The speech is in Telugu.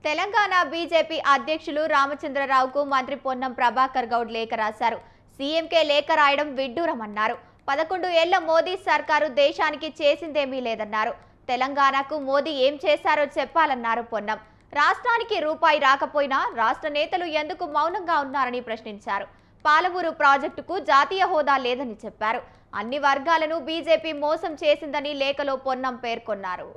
తెలంగాణ బీజేపీ అధ్యక్షులు రామచంద్రరావుకు మంత్రి పొన్నం ప్రభాకర్ గౌడ్ లేఖ రాశారు. సీఎంకే లేఖ రాయడం విడ్డూరమన్నారు. 11 ఏళ్ల మోదీ సర్కారు దేశానికి చేసిందేమీ లేదన్నారు. తెలంగాణకు మోదీ ఏం చేశారో చెప్పాలన్నారు పొన్నం. రాష్ట్రానికి రూపాయి రాకపోయినా రాష్ట్ర నేతలు ఎందుకు మౌనంగా ఉన్నారని ప్రశ్నించారు. పాలమూరు ప్రాజెక్టుకు జాతీయ హోదా లేదని చెప్పారు. అన్ని వర్గాలను బీజేపీ మోసం చేసిందని లేఖలో పొన్నం పేర్కొన్నారు.